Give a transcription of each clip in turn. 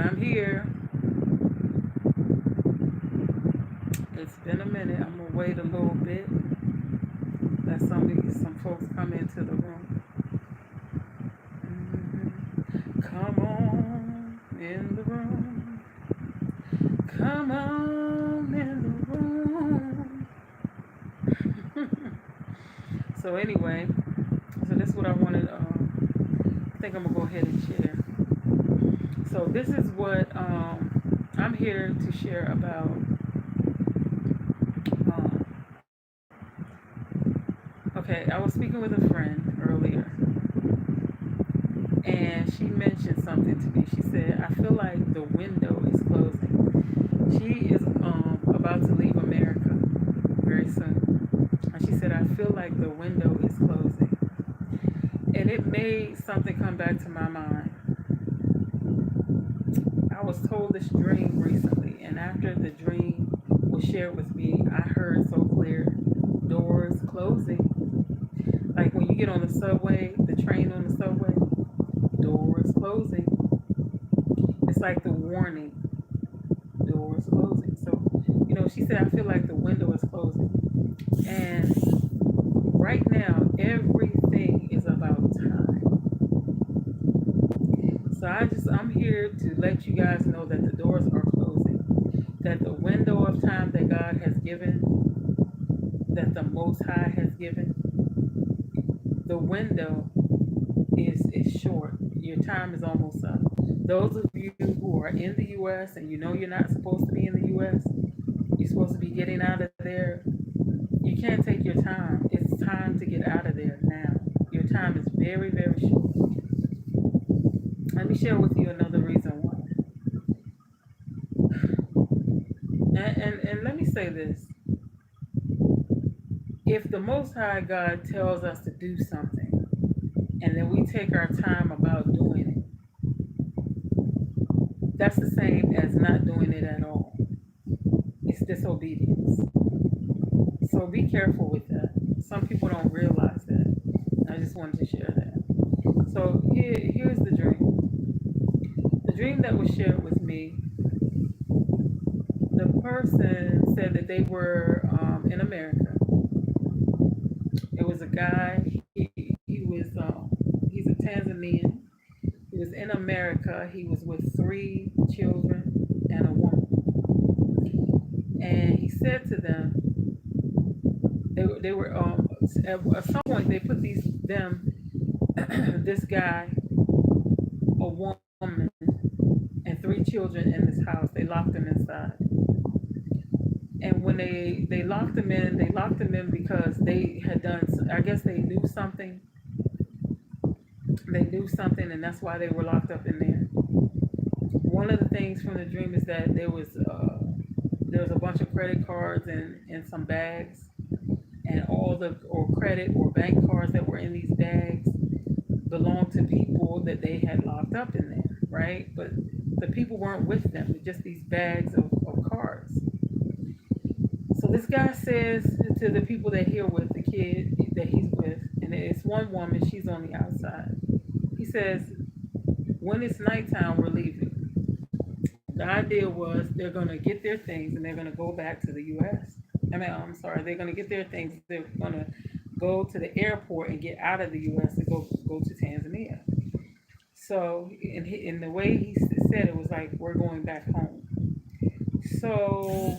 I'm here. It's been a minute. I'm gonna wait a little bit. Let some folks come into the room. Come on in the room. Come on in the room. So anyway, so this is what I wanted. I think I'm gonna go ahead and share. So this is what I'm here to share about. Um, okay, I was speaking with a friend earlier, and she mentioned something to me. She said, "I feel like the window is closing." She is about to leave America very soon, and she said, "I feel like the window is closing," and it made something come back to my mind. I was told this dream recently, and after the dream was shared with me, I heard so clear, doors closing. Like when you get on the subway, the train on the subway, doors closing. It's like the warning, doors closing. So, she said, I feel like the window is closing. And right now, everything is about time. So I'm here to let you guys know that the doors are closing, that the window of time that God has given, that the Most High has given, the window is short. Your time is almost up. Those of you who are in the U.S. and you're not supposed to be in the U.S., you're supposed to be getting out of there. You can't take your time. It's time to get out of there now. Your time is very, very short. Let me share with you another reason why. And let me say this. If the Most High God tells us to do something and then we take our time about doing it, that's the same as not doing it at all. It's disobedience. So be careful with that. Some people don't realize that. I just wanted to share that. So here's the dream. The dream that was shared with me, the person said that they were in America. It was a guy. He's a Tanzanian. He was in America. He was with 3 children and a woman. And he said to them, they were at some point they put this guy, a woman, and 3 children in this house. They locked him inside. And when they locked him in because they had done, I guess they knew something. They knew something, and that's why they were locked up in there. One of the things from the dream is that there was a bunch of credit cards and some bags, and all the or credit or bank cards that were in these bags belonged to people that they had locked up in there, right? But the people weren't with them, just these bags of cards. So this guy says to the people that he're with, the kid that he's with, and it's one woman, she's on the outside. He says, when it's nighttime, we're leaving. The idea was they're going to get their things and they're going to go back to the U.S. I'm sorry, they're going to get their things. They're going to go to the airport and get out of the U.S. to go to Tanzania. So, in the way he said it was like, we're going back home. So,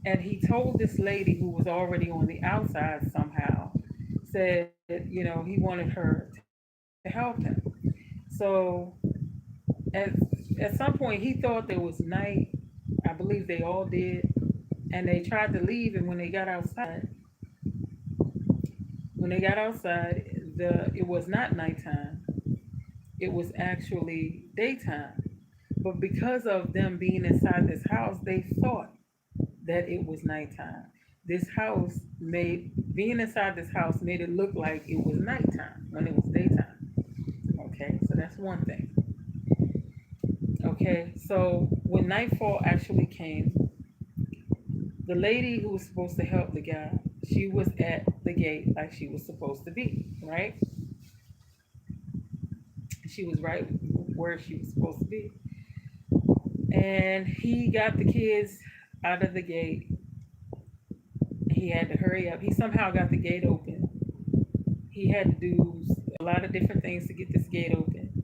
and he told this lady who was already on the outside somehow, said, he wanted her to help him. So, at, at some point, he thought there was night. I believe they all did. And they tried to leave, and when they got outside, it was not nighttime. It was actually daytime. But because of them being inside this house, they thought that it was nighttime. This house being inside this house made it look like it was nighttime when it was daytime. Okay, so that's one thing. Okay, so when nightfall actually came, the lady who was supposed to help the guy, she was at the gate like she was supposed to be, right? She was right where she was supposed to be. And he got the kids out of the gate. He had to hurry up. He somehow got the gate open. He had to do a lot of different things to get this gate open.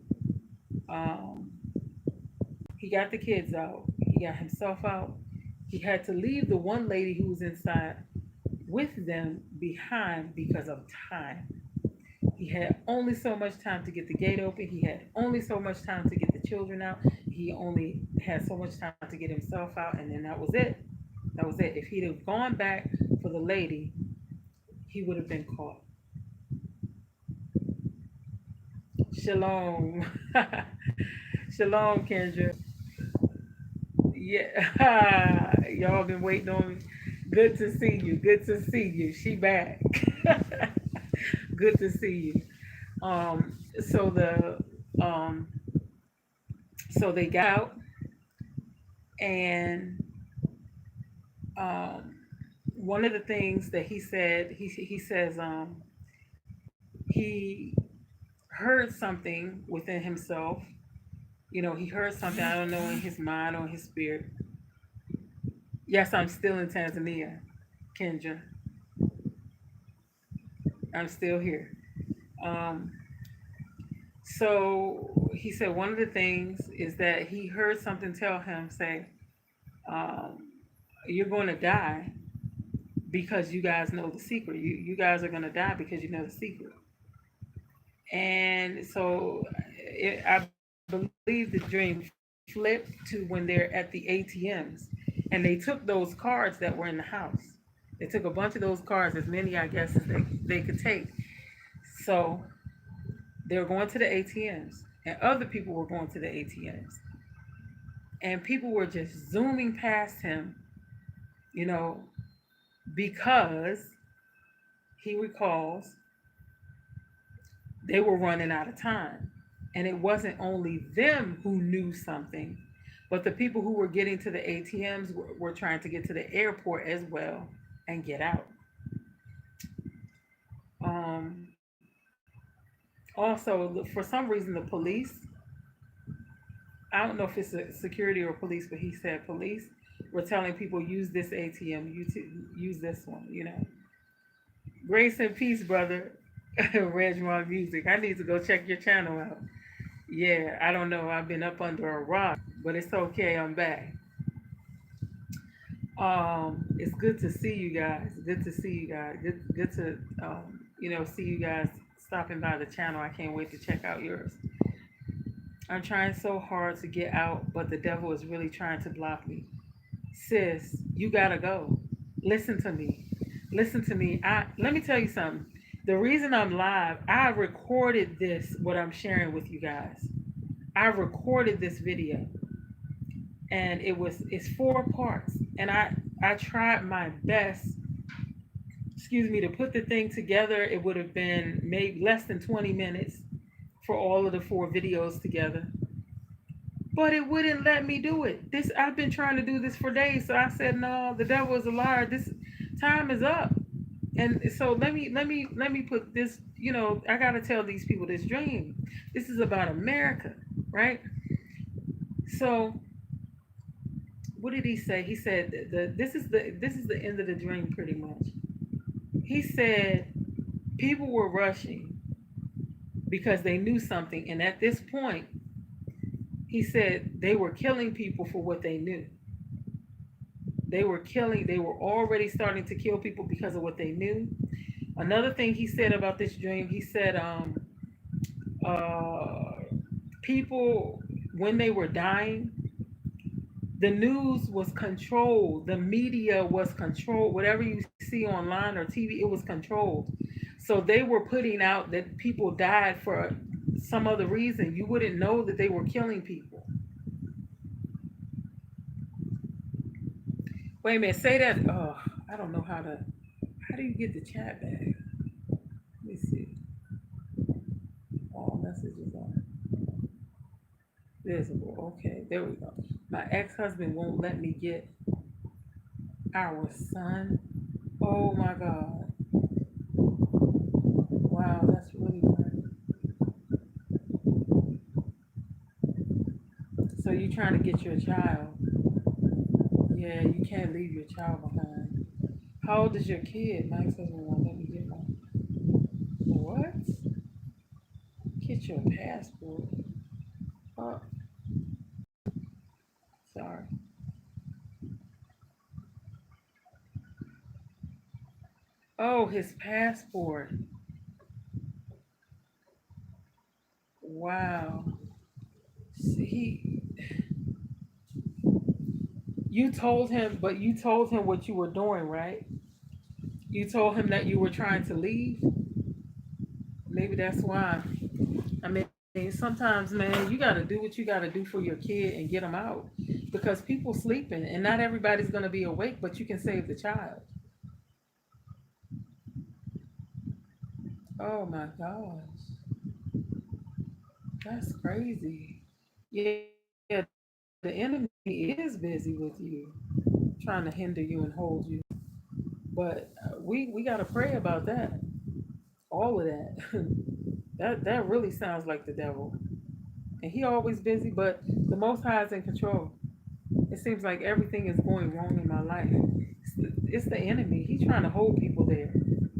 Um, he got the kids out. He got himself out. He had to leave the one lady who was inside with them behind because of time. He had only so much time to get the gate open. He had only so much time to get the children out. He only had so much time to get himself out, and then that was it. That was it. If he'd have gone back for the lady, he would have been caught. Shalom. Shalom, Kendra. Yeah. Y'all been waiting on me. Good to see you. Good to see you. She back. Good to see you. So um so they got out, and um one of the things that he said, he says he heard something within himself. He heard something, I don't know, in his mind or his spirit. Yes, I'm still in Tanzania, Kendra. I'm still here. Um, so he said one of the things is that he heard something tell him, say, um, you're going to die because you guys know the secret. You guys are going to die because you know the secret. And so I believe the dream flipped to when they're at the ATMs, and they took those cards that were in the house. They took a bunch of those cards, as many, I guess, as they could take. So they were going to the ATMs, and other people were going to the ATMs, and people were just zooming past him, you know, because he recalls they were running out of time. And it wasn't only them who knew something, but the people who were getting to the ATMs were trying to get to the airport as well and get out. Um, Also, for some reason, the police, I don't know if it's a security or police, but he said police were telling people use this ATM, use this one. Grace and peace, brother. Regmont Music. I need to go check your channel out. Yeah, I don't know. I've been up under a rock, but it's okay. I'm back. It's good to see you guys. Good to see you guys. Good to see you guys stopping by the channel. I can't wait to check out yours. I'm trying so hard to get out, but the devil is really trying to block me. Sis, you gotta go. Listen to me. Listen to me. Let me tell you something. The reason I'm live, I recorded this, what I'm sharing with you guys. I recorded this video, and it's 4 parts. And I tried my best, excuse me, to put the thing together. It would have been maybe less than 20 minutes for all of the 4 videos together. But it wouldn't let me do it. I've been trying to do this for days. So I said, no, the devil is a liar. This time is up. And so let me put this, I gotta tell these people this dream. This is about America, right? So what did he say? He said this is the end of the dream pretty much. He said people were rushing because they knew something, and at this point, he said they were killing people for what they knew. They were already starting to kill people because of what they knew. Another thing he said about this dream, he said uh, people, when they were dying, the news was controlled, the media was controlled, whatever you see online or TV, it was controlled. So they were putting out that people died for some other reason. You wouldn't know that they were killing people. Wait a minute, say that. Oh, I don't know how do you get the chat back? Let me see. All messages are visible. Okay, there we go. My ex-husband won't let me get our son. Oh my God. Wow, that's really bad. you're trying to get your child. Yeah, you can't leave your child behind. How old is your kid? My ex-husband won't let me get one. What? Get your passport. Oh, sorry. Oh, his passport. Wow. See, you told him, but you told him what you were doing, right? You told him that you were trying to leave. Maybe that's why. I mean, sometimes, man, you got to do what you got to do for your kid and get them out because people sleeping and not everybody's going to be awake, but you can save the child. Oh my gosh. That's crazy. Yeah, the enemy is busy with you, trying to hinder you and hold you. But we got to pray about that. All of that. That really sounds like the devil. And he always busy, but the Most High is in control. It seems like everything is going wrong in my life. It's the enemy. He's trying to hold people there.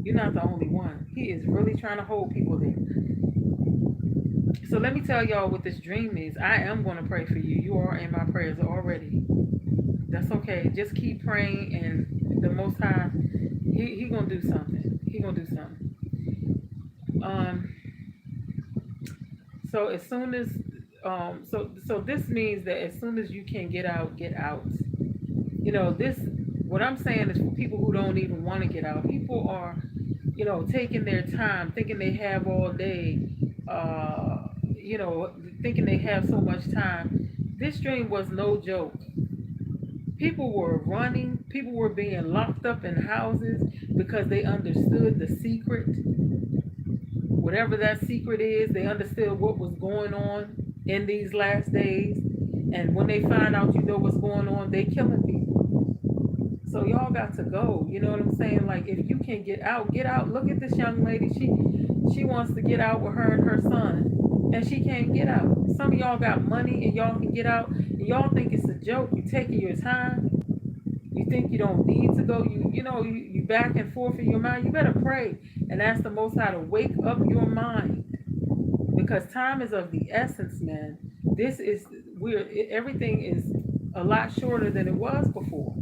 You're not the only one. He is really trying to hold people there. So let me tell y'all what this dream is. I am going to pray for you. You are in my prayers already. That's okay. Just keep praying, and the Most High, he gonna do something. He gonna do something. Um. So as soon as, so this means that as soon as you can get out, get out. This, what I'm saying is for people who don't even want to get out. People are, taking their time, thinking they have all day, thinking they have so much time. This dream was no joke. People were running, people were being locked up in houses because they understood the secret. Whatever that secret is, they understood what was going on in these last days. And when they find out what's going on, they killing people. So y'all got to go. You know what I'm saying? Like, if you can get out, get out. Look at this young lady. She wants to get out with her and her son, and she can't get out. Some of y'all got money and y'all can get out, and y'all think it's a joke. You taking your time. You think you don't need to go. You back and forth in your mind. You better pray and ask the Most High to wake up your mind, because time is of the essence, man. This is everything is a lot shorter than it was before.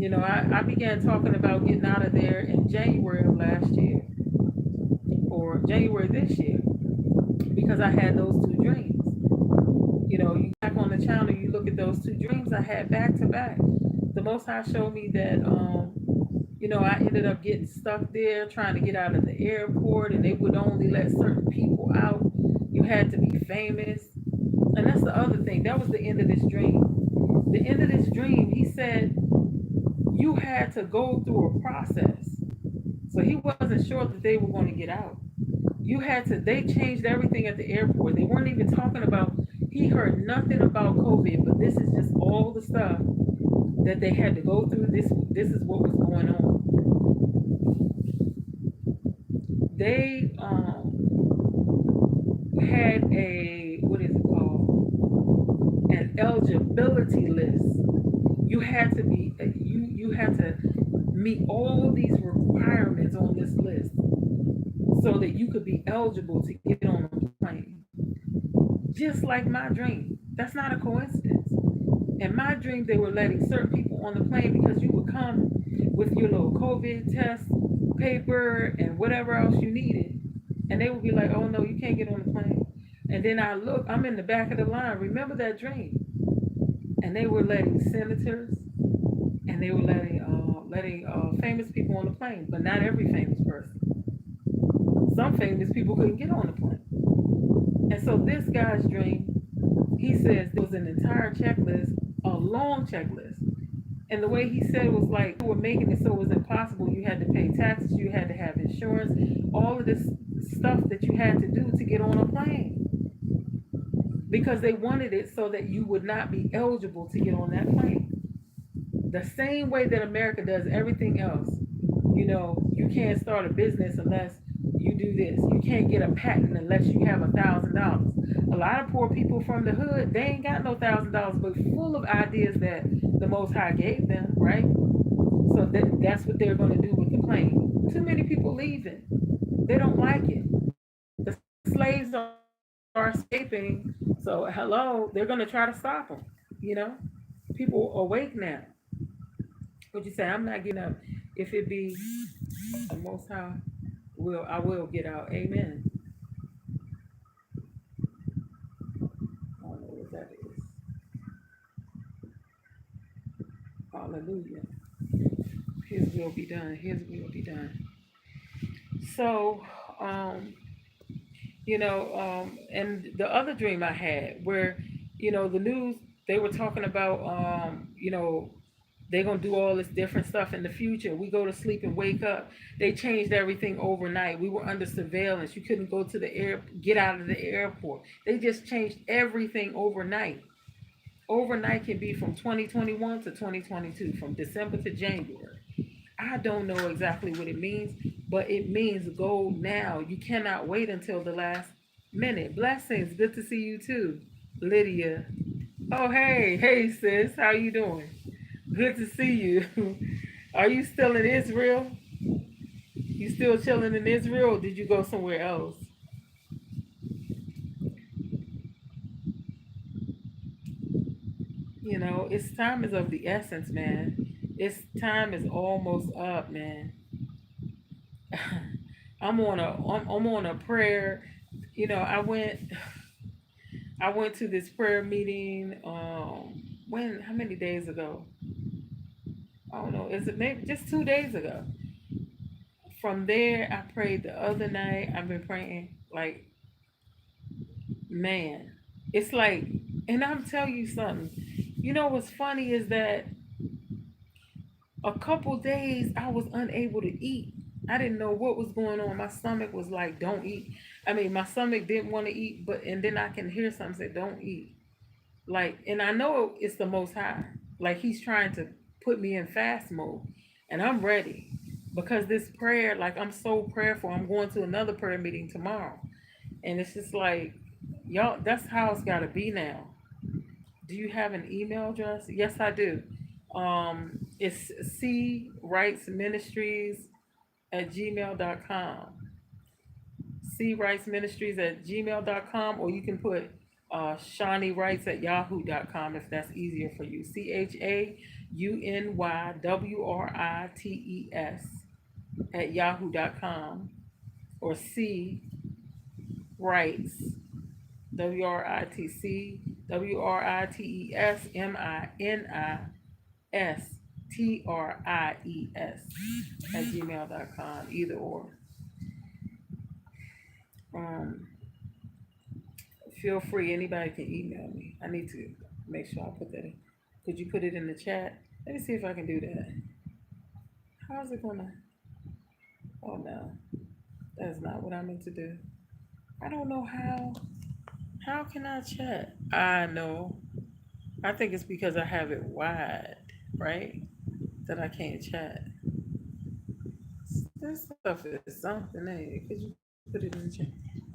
I began talking about getting out of there in January of last year, or January this year, because I had those two dreams. You back on the channel, you look at those two dreams I had back to back. The Most High showed me that, I ended up getting stuck there trying to get out of the airport, and they would only let certain people out. You had to be famous. And that's the other thing. That was the end of this dream. The end of this dream, he said you had to go through a process. So he wasn't sure that they were going to get out. They changed everything at the airport. They weren't even talking about, he heard nothing about COVID, but this is just all the stuff that they had to go through. This is what was going on. They had what is it called? An eligibility list. You had to meet all these requirements on this list so that you could be eligible to get on a plane. Just like my dream. That's not a coincidence. In my dream, they were letting certain people on the plane because you would come with your little COVID test paper and whatever else you needed. And they would be like, oh no, you can't get on the plane. And then I'm in the back of the line. Remember that dream? And they were letting senators, and they were letting famous people on the plane, but not every famous person. Some famous people couldn't get on the plane. And so this guy's dream, he says there was an entire checklist, a long checklist. And the way he said it was like they were making it so it was impossible. You had to pay taxes, you had to have insurance, all of this stuff that you had to do to get on a plane. Because they wanted it so that you would not be eligible to get on that plane. The same way that America does everything else. You can't start a business unless you do this. You can't get a patent unless you have $1,000. A lot of poor people from the hood, they ain't got no $1,000, but full of ideas that the Most High gave them, right? So that's what they're going to do with the plane. Too many people leaving. They don't like it. The slaves are escaping. So hello, they're going to try to stop them. You know, people awake now. What you say? I'm not getting up. If it be the Most High, I will get out. Amen. I don't know what that is. Hallelujah. His will be done. His will be done. So, um, and the other dream I had where, the news, they were talking about, they're going to do all this different stuff in the future. We go to sleep and wake up. They changed everything overnight. We were under surveillance. You couldn't go to get out of the airport. They just changed everything overnight. Overnight can be from 2021 to 2022, from December to January. I don't know exactly what it means, but it means go now. You cannot wait until the last minute. Blessings. Good to see you too, Lydia. Oh, hey, sis. How you doing? Good to see you. Are you still in Israel? You still chilling in Israel, or did you go somewhere else? It's time is of the essence, man. It's time is almost up, man. I'm on a prayer. I went to this prayer meeting when how many days ago? I don't know. Is it maybe just 2 days ago? From there I prayed the other night. I've been praying like, man. It's like, and I'm telling you something. What's funny is that a couple days I was unable to eat. I didn't know what was going on. My stomach was like, don't eat. I mean, my stomach didn't want to eat, but and then I can hear something say, don't eat. Like, and I know it's the Most High. Like He's trying to put me in fast mode, and I'm ready because this prayer, like, I'm so prayerful. I'm going to another prayer meeting tomorrow, and it's just like, y'all, that's how it's got to be now. Do you have an email address? Yes, I do. It's C Writes Ministries at gmail.com. C Writes Ministries at gmail.com, or you can put Chauny Writes at yahoo.com if that's easier for you. CHAUNYWRITES at yahoo.com, or C Writes WRITESMINISTRIES at gmail.com. Either or. Um, Feel free. Anybody can email me. I need to make sure I put that in. Could you put it in the chat? Let me see if I can do that. How's it gonna? Oh no, that's not what I meant to do. I don't know how. How can I chat? I know. I think it's because I have it wide, right? That I can't chat. This stuff is something, eh? Could you put it in the chat?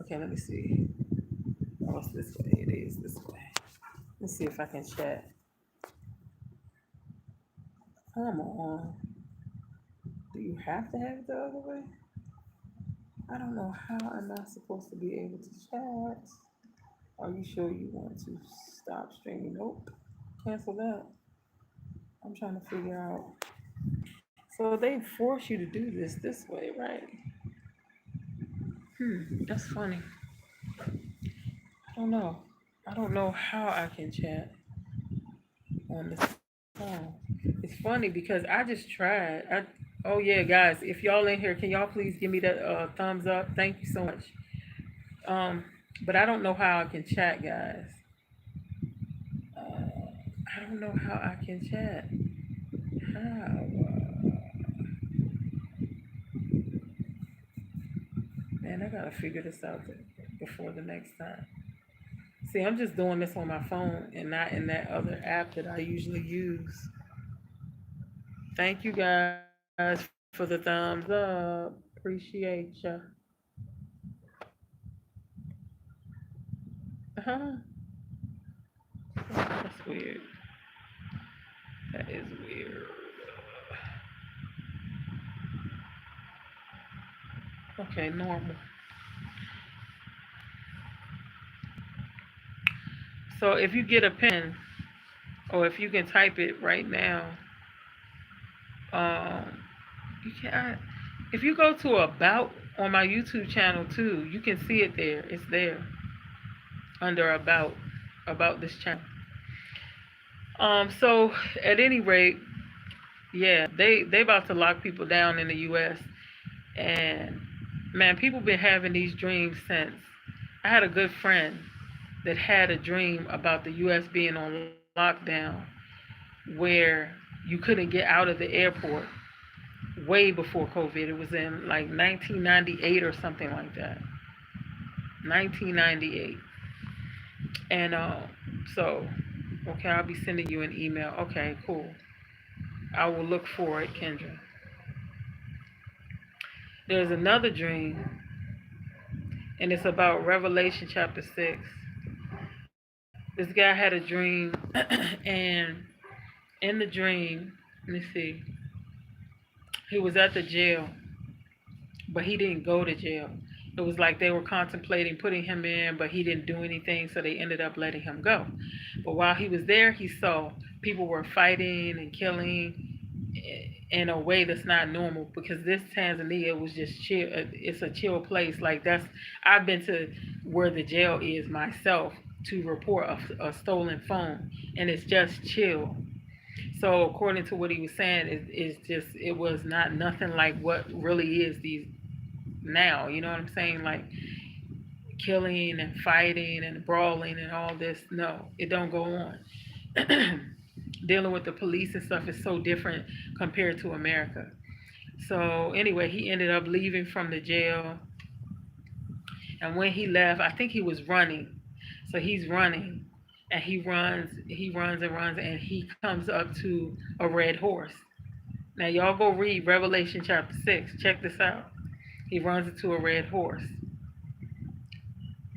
Okay, let me see. Oh, it's this way. It is this way. Let's see if I can chat. Come on. Do you have to have it the other way? I don't know how I'm not supposed to be able to chat. Are you sure you want to stop streaming? Nope. Cancel that. I'm trying to figure out. So they force you to do this way, right? That's funny. I don't know. I don't know how I can chat on this phone. It's funny because I just tried. Oh yeah, guys, if y'all in here, can y'all please give me that thumbs up? Thank you so much. Um, but I don't know how I can chat, guys. I don't know how I can chat. How? Man, I gotta figure this out before the next time. See, I'm just doing this on my phone and not in that other app that I usually use. Thank you guys for the thumbs up. Appreciate ya. Uh-huh. That's weird. That is weird. Okay, normal. So if you get a pen, or if you can type it right now, um, you can. If you go to about on my YouTube channel too, you can see it there. It's there under about this channel. So at any rate, yeah, they about to lock people down in the U.S. And man, people been having these dreams since. I had a good friend that had a dream about the U.S. being on lockdown, where you couldn't get out of the airport way before COVID. It was in like 1998 or something like that. 1998. And so, okay, I'll be sending you an email. Okay, cool. I will look for it, Kendra. There's another dream, and it's about Revelation chapter 6. This guy had a dream, and in the dream, let me see, he was at the jail, but he didn't go to jail. It was like they were contemplating putting him in, but he didn't do anything, so they ended up letting him go. But while he was there, he saw people were fighting and killing in a way that's not normal, because this Tanzania was just chill. It's a chill place. Like that's I've been to where the jail is myself to report a stolen phone, and it's just chill. So according to what he was saying, it was not nothing like what really is these now. You know what I'm saying? Like killing and fighting and brawling and all this. No, it don't go on. Dealing with the police and stuff is so different compared to America. So anyway, he ended up leaving from the jail, and when he left, I think he was running. So he's running, and he runs and runs, and he comes up to a red horse. Now y'all go read Revelation chapter 6. Check this out. He runs into a red horse.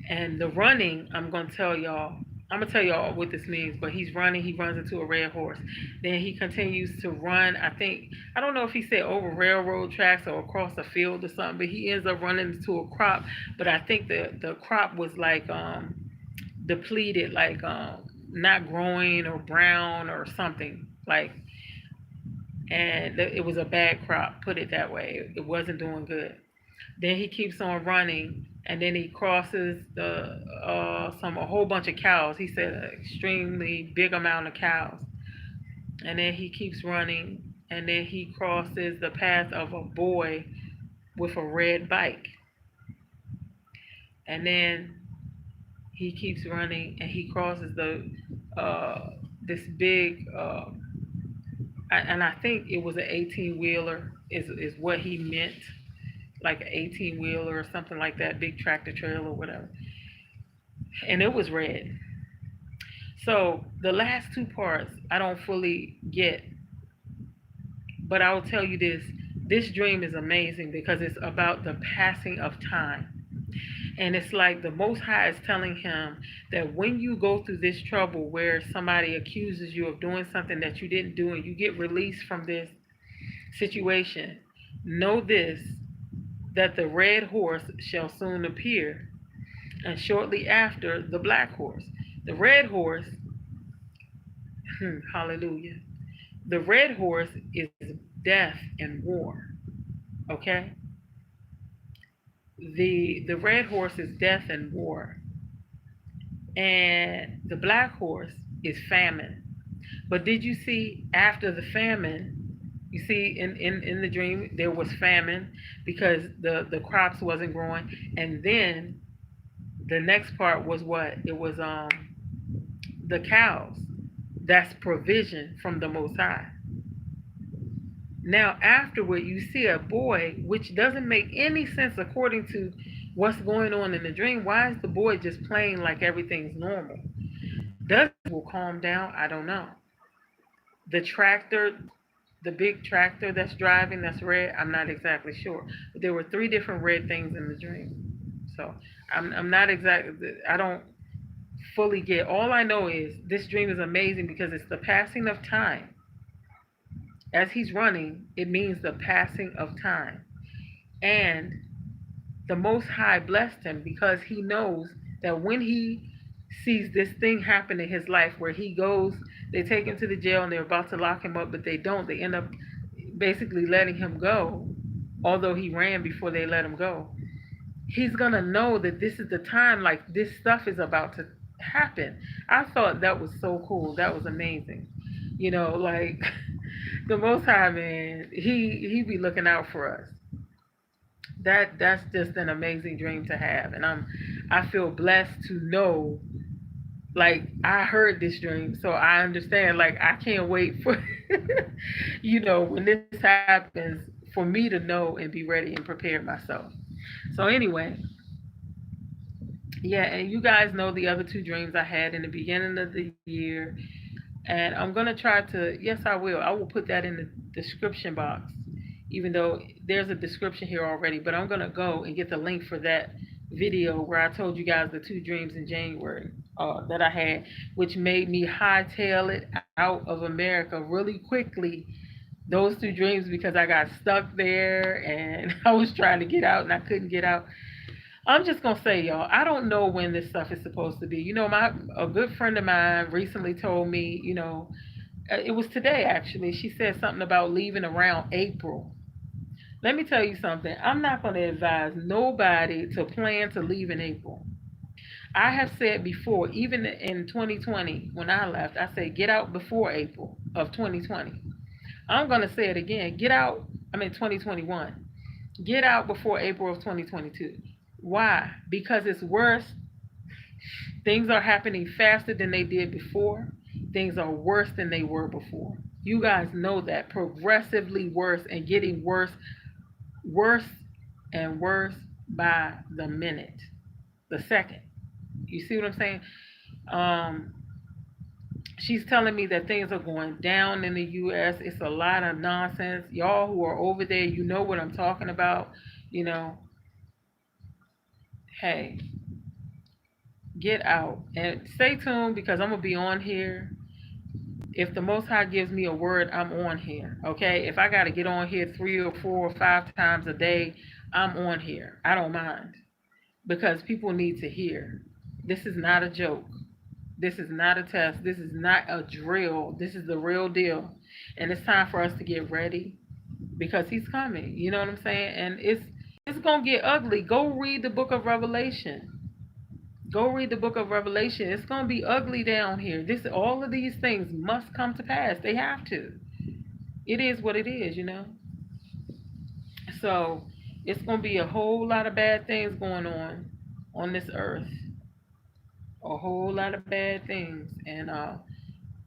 And the running, I'm gonna tell y'all what this means, but he's running, he runs into a red horse. Then he continues to run, I don't know if he said over railroad tracks or across a field or something, but he ends up running into a crop. But I think the crop was like depleted, like not growing or brown or something. Like, and it was a bad crop, put it that way. It wasn't doing good. Then he keeps on running, and then he crosses a whole bunch of cows. He said an extremely big amount of cows. And then he keeps running, and then he crosses the path of a boy with a red bike. And then he keeps running, and he crosses the this big and I think it was an 18 wheeler is what he meant, like an 18 wheeler or something like that, big tractor trailer or whatever. And it was red. So the last two parts I don't fully get, but I will tell you this. This dream is amazing because it's about the passing of time. And it's like the Most High is telling him that when you go through this trouble where somebody accuses you of doing something that you didn't do and you get released from this situation, know this, that the red horse shall soon appear, and shortly after the black horse. The red horse, hallelujah, the red horse is death and war. Okay? The red horse is death and war. And the black horse is famine. But did you see after the famine, you see in the dream there was famine because the crops wasn't growing. And then the next part was what? It was the cows. That's provision from the Most High. Now, afterward, you see a boy, which doesn't make any sense according to what's going on in the dream. Why is the boy just playing like everything's normal? Does it will calm down? I don't know. The tractor, the big tractor that's driving, that's red, I'm not exactly sure. But there were three different red things in the dream. So I'm not exactly, I don't fully get. All I know is this dream is amazing because it's the passing of time. As he's running, it means the passing of time. And the Most High blessed him because he knows that when he sees this thing happen in his life where he goes, they take him to the jail and they're about to lock him up, but they don't. They end up basically letting him go, although he ran before they let him go. He's going to know that this is the time, like this stuff is about to happen. I thought that was so cool. That was amazing. Like the Most High, man, he be looking out for us. That's just an amazing dream to have, and I feel blessed to know, like, I heard this dream, so I understand. Like, I can't wait for when this happens, for me to know and be ready and prepared myself. So anyway, yeah, and you guys know the other two dreams I had in the beginning of the year. And I'm going to try to, yes, I will put that in the description box, even though there's a description here already. But I'm going to go and get the link for that video where I told you guys the two dreams in January that I had, which made me hightail it out of America really quickly. Those two dreams, because I got stuck there and I was trying to get out and I couldn't get out. I'm just gonna say, y'all, I don't know when this stuff is supposed to be. My a good friend of mine recently told me, it was today actually. She said something about leaving around April. Let me tell you something. I'm not gonna advise nobody to plan to leave in April. I have said before, even in 2020 when I left, I said get out before April of 2020. I'm gonna say it again. Get out. I mean 2021. Get out before April of 2022. Why? Because it's worse. Things are happening faster than they did before. Things are worse than they were before. You guys know that. Progressively worse and getting worse, worse and worse by the minute, the second. You see what I'm saying? Um, she's telling me that things are going down in the U.S. It's a lot of nonsense. Y'all who are over there, you know what I'm talking about. You know, hey, get out and stay tuned because I'm gonna be on here. If the Most High gives me a word, I'm on here. Okay, if I gotta get on here 3 or 4 or 5 times a day, I'm on here. I don't mind because people need to hear. This is not a joke. This is not a test. This is not a drill. This is the real deal, and it's time for us to get ready because He's coming. You know what I'm saying? And it's gonna get ugly. Go read the book of Revelation. Go read the book of Revelation. It's going to be ugly down here. All of these things must come to pass. They have to. It is what it is. So it's going to be a whole lot of bad things going on this earth. A whole lot of bad things. And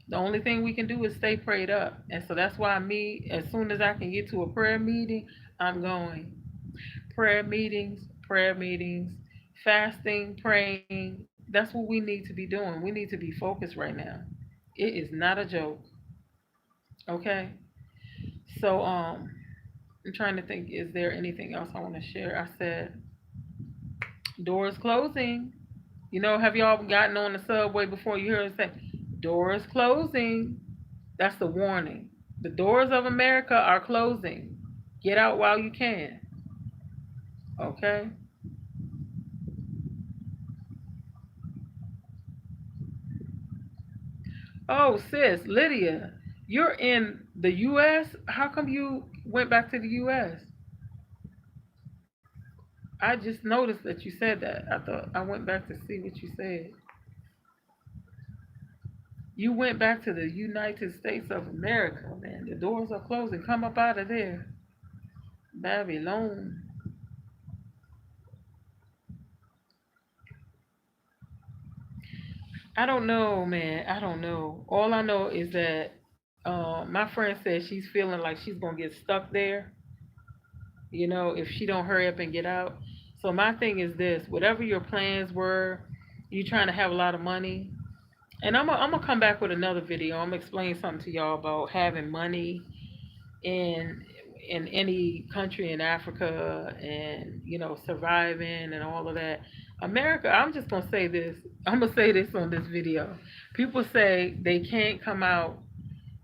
the only thing we can do is stay prayed up. And so that's why as soon as I can get to a prayer meeting, I'm going. Prayer meetings, fasting, praying. That's what we need to be doing. We need to be focused right now. It is not a joke. Okay? So I'm trying to think, is there anything else I want to share? I said doors closing. Have y'all gotten on the subway before you heard it say doors closing? That's the warning. The doors of America are closing. Get out while you can. Okay? Oh, sis, Lydia, you're in the U.S. How come you went back to the U.S.? I just noticed that you said that. I thought I went back to see what you said. You went back to the United States of America, man. The doors are closing. Come up out of there. Babylon. I don't know, man. I don't know. All I know is that my friend said she's feeling like she's gonna get stuck there. If she don't hurry up and get out. So my thing is this: whatever your plans were, you trying to have a lot of money, and I'm gonna come back with another video. I'm gonna explain something to y'all about having money in any country in Africa and surviving and all of that. America, I'm just gonna say this. I'm gonna say this on this video. People say they can't come out,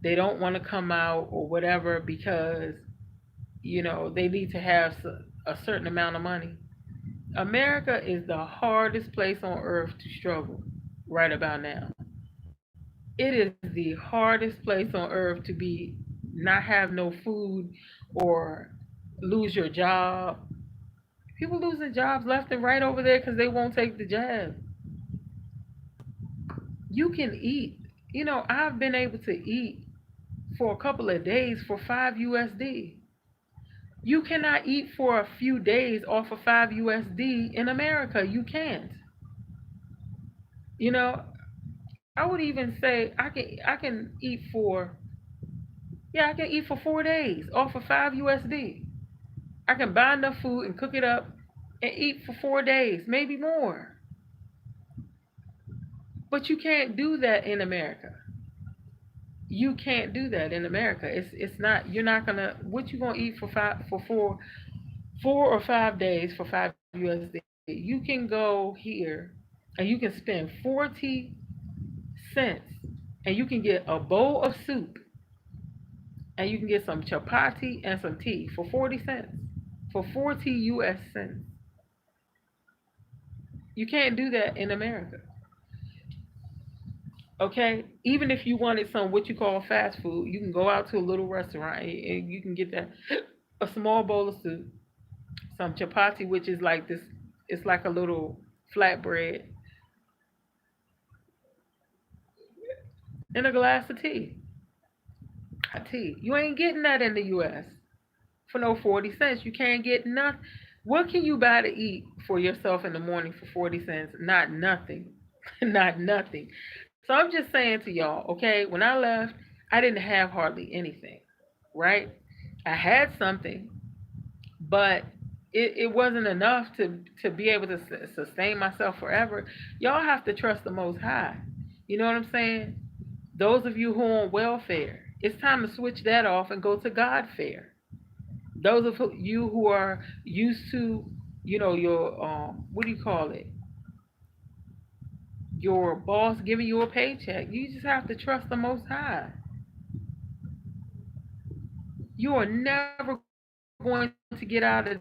they don't want to come out or whatever because they need to have a certain amount of money. America is the hardest place on earth to struggle right about now. It is the hardest place on earth to be not have no food or lose your job. People losing jobs left and right over there because they won't take the jab. You can eat. I've been able to eat for a couple of days for 5 USD. You cannot eat for a few days off of 5 USD in America. You can't. You know, I would even say I can eat for yeah, I can eat for 4 days off of 5 USD. I can buy enough food and cook it up and eat for 4 days, maybe more. But you can't do that in America. You can't do that in America. It's not you're not gonna what you gonna eat for 4 or 5 days for 5 USD. You can go here and you can spend 40 cents and you can get a bowl of soup and you can get some chapati and some tea for 40 cents. For 40 US cents. You can't do that in America. Okay? Even if you wanted some what you call fast food, you can go out to a little restaurant and you can get that a small bowl of soup, some chapati, which is like this, it's like a little flatbread, and a glass of tea. Hot tea. You ain't getting that in the US for no 40 cents. You can't get nothing. What can you buy to eat for yourself in the morning for 40 cents? Not nothing. Not nothing. So I'm just saying to y'all, okay, when I left, I didn't have hardly anything, right? I had something, but it wasn't enough to be able to sustain myself forever. Y'all have to trust the Most High. You know what I'm saying? Those of you who are on welfare, it's time to switch that off and go to God fare. Those of you who are used to, your what do you call it? Your boss giving you a paycheck. You just have to trust the Most High. You are never going to get out of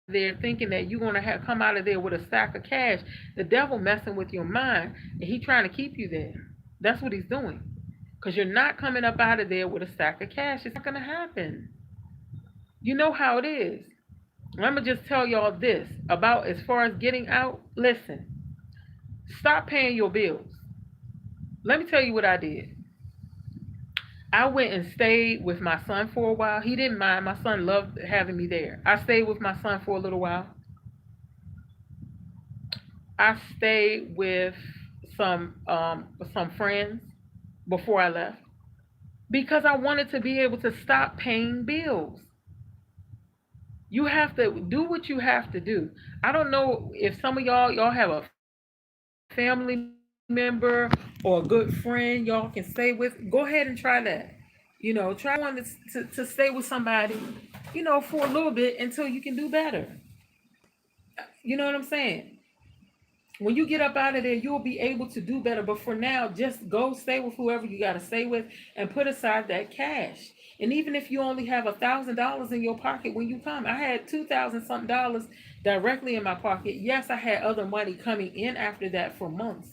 there thinking that you're going to come out of there with a stack of cash. The devil messing with your mind, and he trying to keep you there. That's what he's doing. Because you're not coming up out of there with a stack of cash. It's not going to happen. You know how it is. I'm going to just tell y'all this about as far as getting out. Listen, stop paying your bills. Let me tell you what I did. I went and stayed with my son for a while. He didn't mind. My son loved having me there. I stayed with my son for a little while. I stayed with some friends before I left because I wanted to be able to stop paying bills. You have to do what you have to do. I don't know if some of y'all have a family member or a good friend y'all can stay with. Go ahead and try that. Try to stay with somebody, for a little bit until you can do better. You know what I'm saying? When you get up out of there, you'll be able to do better. But for now, just go stay with whoever you got to stay with and put aside that cash. And even if you only have $1,000 in your pocket when you come, I had 2,000 something dollars directly in my pocket. Yes, I had other money coming in after that for months.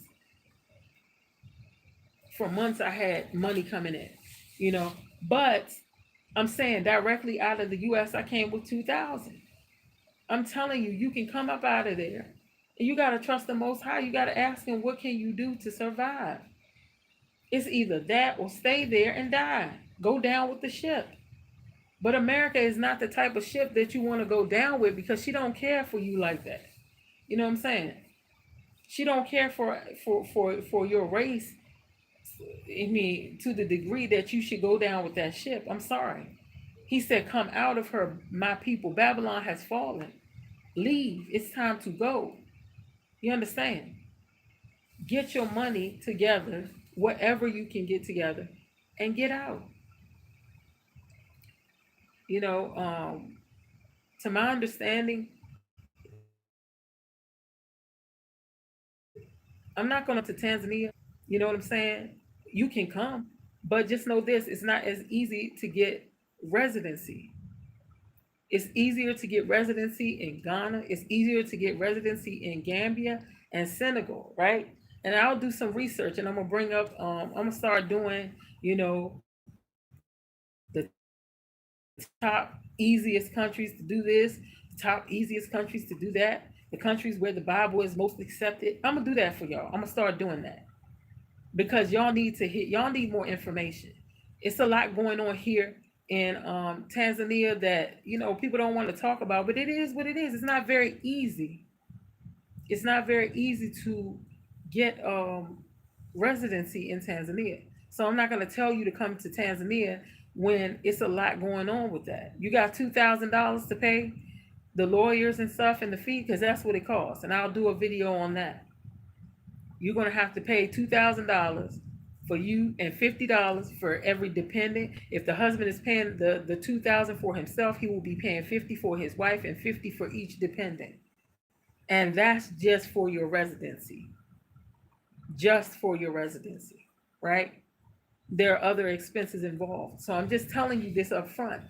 For months, I had money coming in, you know. But I'm saying directly out of the U.S., I came with 2,000. I'm telling you, you can come up out of there. And you got to trust the Most High. You got to ask Him, what can you do to survive? It's either that or stay there and die. Go down with the ship. But America is not the type of ship that you want to go down with because she don't care for you like that. You know what I'm saying? She don't care for your race. I mean, to the degree that you should go down with that ship. I'm sorry. He said, "Come out of her, my people. Babylon has fallen. Leave. It's time to go." You understand? Get your money together, whatever you can get together, and get out. You know, to my understanding, I'm not going to Tanzania. You know what I'm saying? You can come, but just know this: it's not as easy to get residency. It's easier to get residency in Ghana. It's easier to get residency in Gambia and Senegal, right? And I'll do some research, and I'm gonna bring up. I'm gonna start doing, the top easiest countries to do this, the top easiest countries to do that, the countries where the Bible is most accepted. I'm gonna do that for y'all. I'm gonna start doing that because y'all need to hit. Y'all need more information. It's a lot going on here in Tanzania that people don't want to talk about, but it is what it is. It's not very easy. It's not very easy to get residency in Tanzania. So I'm not going to tell you to come to Tanzania when it's a lot going on with that. You got $2,000 to pay the lawyers and stuff and the fee because that's what it costs, and I'll do a video on that. You're going to have to pay $2,000 for you and $50 for every dependent. If the husband is paying the 2,000 for himself, he will be paying 50 for his wife and 50 for each dependent. And that's just for your residency. Just for your residency, right? There are other expenses involved. So I'm just telling you this up front.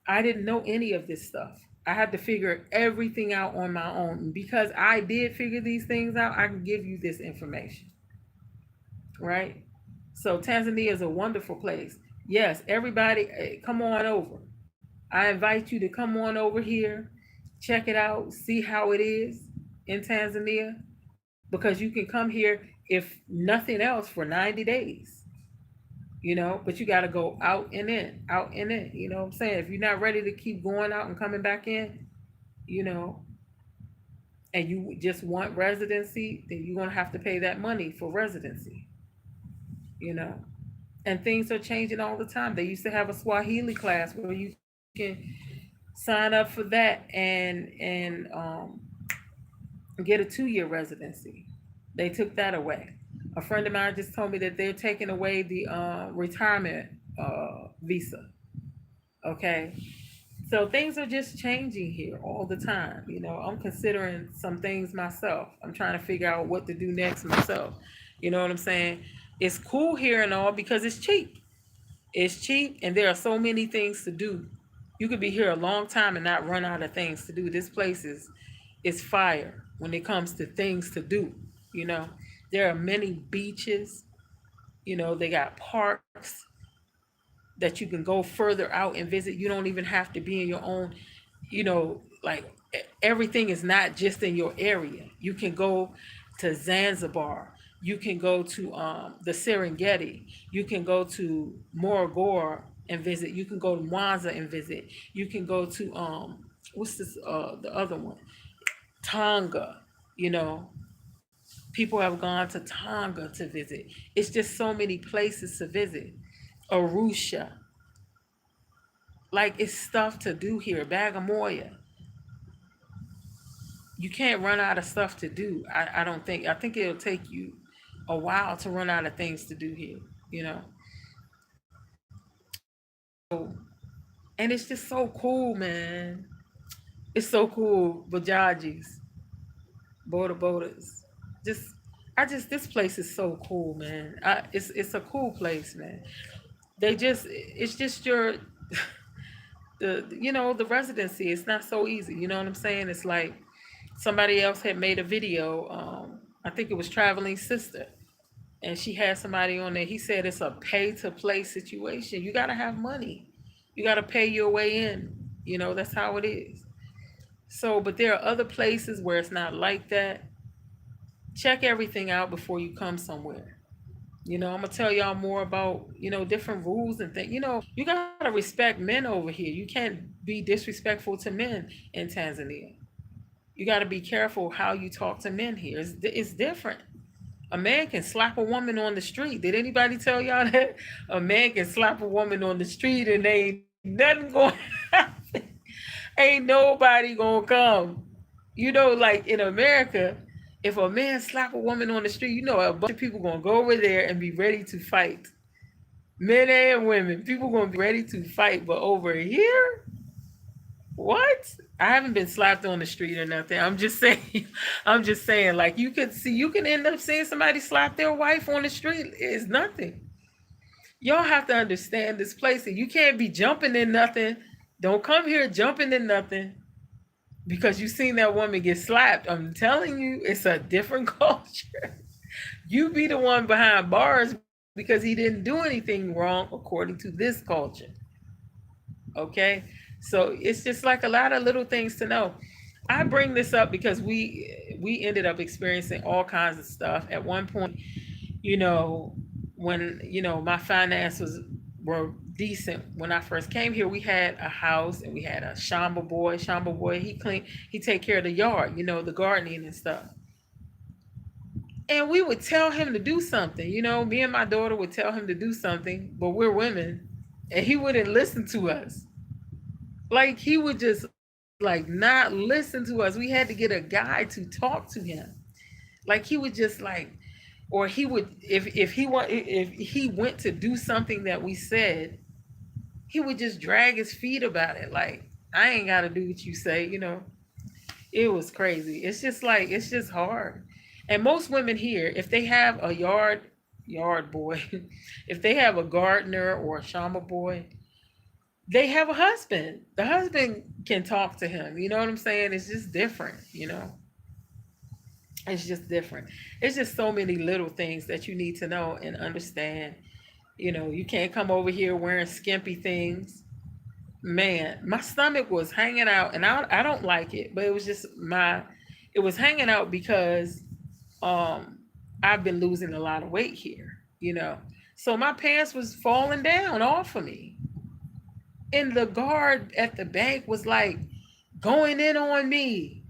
I didn't know any of this stuff. I had to figure everything out on my own. And because I did figure these things out, I can give you this information, right? So Tanzania is a wonderful place. Yes, everybody, come on over. I invite you to come on over here, check it out, see how it is in Tanzania, because you can come here if nothing else for 90 days, but you got to go out and in, out and in. You know what I'm saying? If you're not ready to keep going out and coming back in, you know, and you just want residency, then you're going to have to pay that money for residency, you know. And things are changing all the time. They used to have a Swahili class where you can sign up for that and get a 2-year residency. They took that away. A friend of mine just told me that they're taking away the retirement visa. Okay, so things are just changing here all the time. I'm considering some things myself. I'm trying to figure out what to do next myself. You know what I'm saying? It's cool here and all because it's cheap. It's cheap, and there are so many things to do. You could be here a long time and not run out of things to do. This place is fire when it comes to things to do. You know, there are many beaches. They got parks that you can go further out and visit. You don't even have to be in your own, like everything is not just in your area. You can go to Zanzibar. You can go to the Serengeti. You can go to Morogoro and visit. You can go to Mwanza and visit. You can go to what's this the other one? Tonga. People have gone to Tonga to visit. It's just so many places to visit. Arusha. Like, it's stuff to do here. Bagamoya. You can't run out of stuff to do. I don't think. I think it'll take you a while to run out of things to do here, So, and it's just so cool, man. It's so cool. Bajajis, bodas. Just, this place is so cool, man. It's a cool place, man. It's just the residency. It's not so easy. You know what I'm saying? It's like somebody else had made a video. I think it was Traveling Sister, and she had somebody on there. He said it's a pay to play situation. You got to have money. You got to pay your way in. That's how it is. So, but there are other places where it's not like that. Check everything out before you come somewhere. I'm gonna tell y'all more about different rules and things. You gotta respect men over here. You can't be disrespectful to men in Tanzania. You gotta be careful how you talk to men here. It's different. A man can slap a woman on the street. Did anybody tell y'all that? A man can slap a woman on the street and ain't nothing going to happen. Ain't nobody gonna come. Like in America, if a man slap a woman on the street, a bunch of people gonna go over there and be ready to fight. Men and women, people gonna be ready to fight. But over here, What? I haven't been slapped on the street or nothing. I'm just saying, I'm just saying, like you can end up seeing somebody slap their wife on the street. It's nothing. Y'all have to understand this place, and you can't be jumping in nothing. Don't come here jumping in nothing because you seen that woman get slapped. I'm telling you, it's a different culture. You be the one behind bars because he didn't do anything wrong according to this culture. Okay? So it's just like a lot of little things to know. I bring this up because we ended up experiencing all kinds of stuff. At one point, you know, when my finances were decent when I first came here, we had a house and we had a shamba boy. Shamba boy, he take care of the yard, the gardening and stuff. And we would tell him to do something. Me and my daughter would tell him to do something, but we're women, and he wouldn't listen to us. Like he would just like not listen to us. We had to get a guy to talk to him. Like he would just like, or he would if he went to do something that we said, he would just drag his feet about it. Like I ain't got to do what you say. It was crazy. It's just like it's just hard. And most women here, if they have a yard boy, if they have a gardener or a shamba boy, they have a husband. The husband can talk to him. You know what I'm saying? It's just different. It's just different. It's just so many little things that you need to know and understand. You can't come over here wearing skimpy things. Man, my stomach was hanging out, and I don't like it, but it was just it was hanging out because um I've been losing a lot of weight here. So my pants was falling down off of me. And the guard at the bank was like going in on me.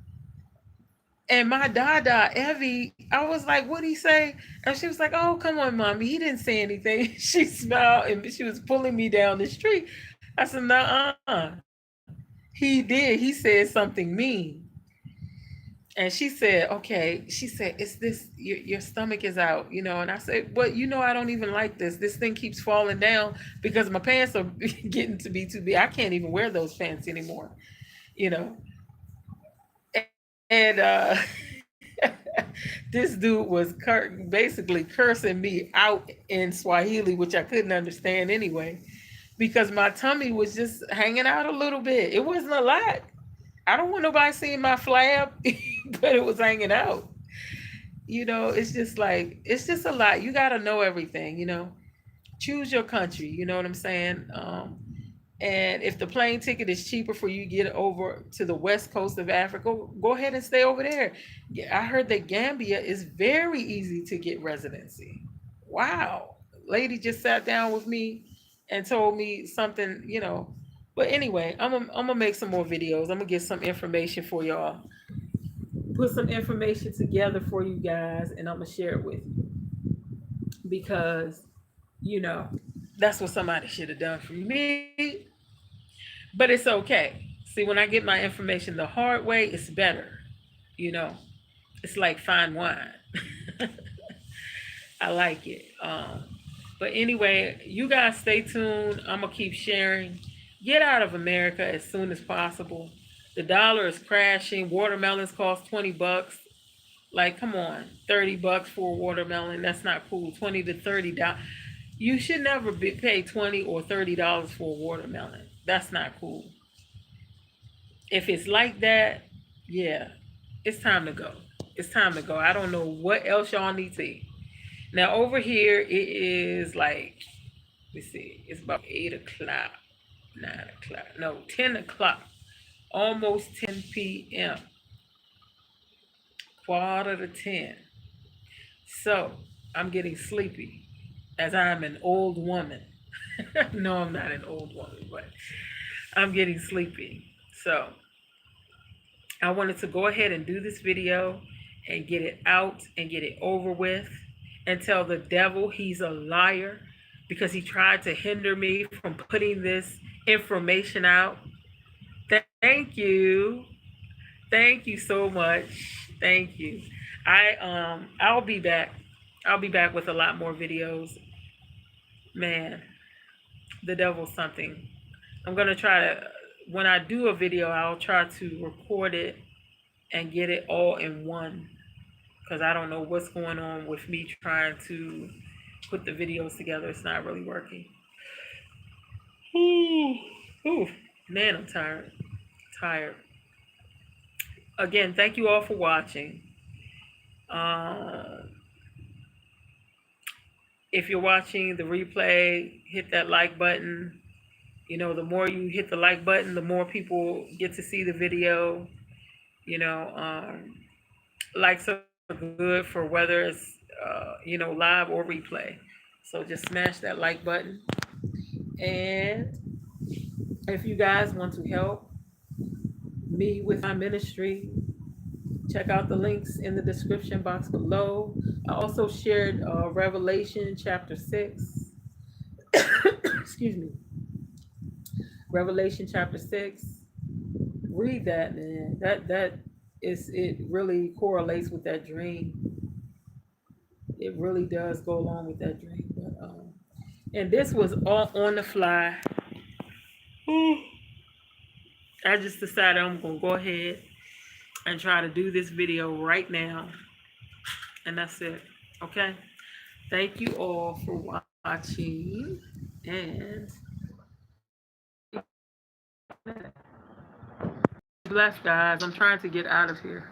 And my dada, Evie, I was like, what'd he say? And she was like, oh, come on, mommy. He didn't say anything. She smiled and she was pulling me down the street. I said, nuh-uh. He did. He said something mean. And she said, okay. She said, it's this, your stomach is out. And I said, but I don't even like this. This thing keeps falling down because my pants are getting to be too big. I can't even wear those pants anymore, you know. And this dude was basically cursing me out in Swahili, which I couldn't understand anyway, because my tummy was just hanging out a little bit. It wasn't a lot. I don't want nobody seeing my flab, but it was hanging out. It's just a lot. You got to know everything. Choose your country. You know what I'm saying? And if the plane ticket is cheaper for you to get over to the west coast of Africa, go ahead and stay over there. Yeah, I heard that Gambia is very easy to get residency. Wow. Lady just sat down with me and told me something. But anyway, I'm gonna make some more videos. I'm gonna get some information for y'all. Put some information together for you guys, and I'm gonna share it with you because you know that's what somebody should have done for me. But it's okay. See, when I get my information the hard way, it's better. You know, it's like fine wine. I like it. But anyway, you guys stay tuned. I'm gonna keep sharing. Get out of America as soon as possible. The dollar is crashing. Watermelons cost $20. Like, come on, $30 for a watermelon. That's not cool. 20 to $30. You should never pay $20 or $30 for a watermelon. That's not cool. If it's like that, yeah, it's time to go. It's time to go. I don't know what else y'all need to see. Now over here it is like, let's see, it's about 8 o'clock, 9 o'clock, no, 10 o'clock, almost 10 p.m., quarter to 10. So I'm getting sleepy as I'm an old woman. No, I'm not an old woman, but I'm getting sleepy. So I wanted to go ahead and do this video and get it out and get it over with and tell the devil he's a liar because he tried to hinder me from putting this information out. Thank you. Thank you so much. Thank you. I'll be back. I'll be back with a lot more videos. Man, the devil's something. I'm gonna try to when I do a video, I'll try to record it and get it all in one, because I don't know what's going on with me trying to put the videos together. It's not really working. Ooh, ooh, man, I'm tired. Tired. Again, thank you all for watching. Uh, if you're watching the replay, hit that like button. You know, the more you hit the like button, the more people get to see the video. You know, likes are good for whether it's, live or replay. So just smash that like button. And if you guys want to help me with my ministry, check out the links in the description box below. I also shared Revelation chapter 6. Excuse me. Revelation chapter 6. Read that, man. That is, it really correlates with that dream. It really does go along with that dream. But and this was all on the fly. I just decided I'm gonna go ahead and try to do this video right now. And that's it. Okay. Thank you all for watching. And bless, guys. I'm trying to get out of here.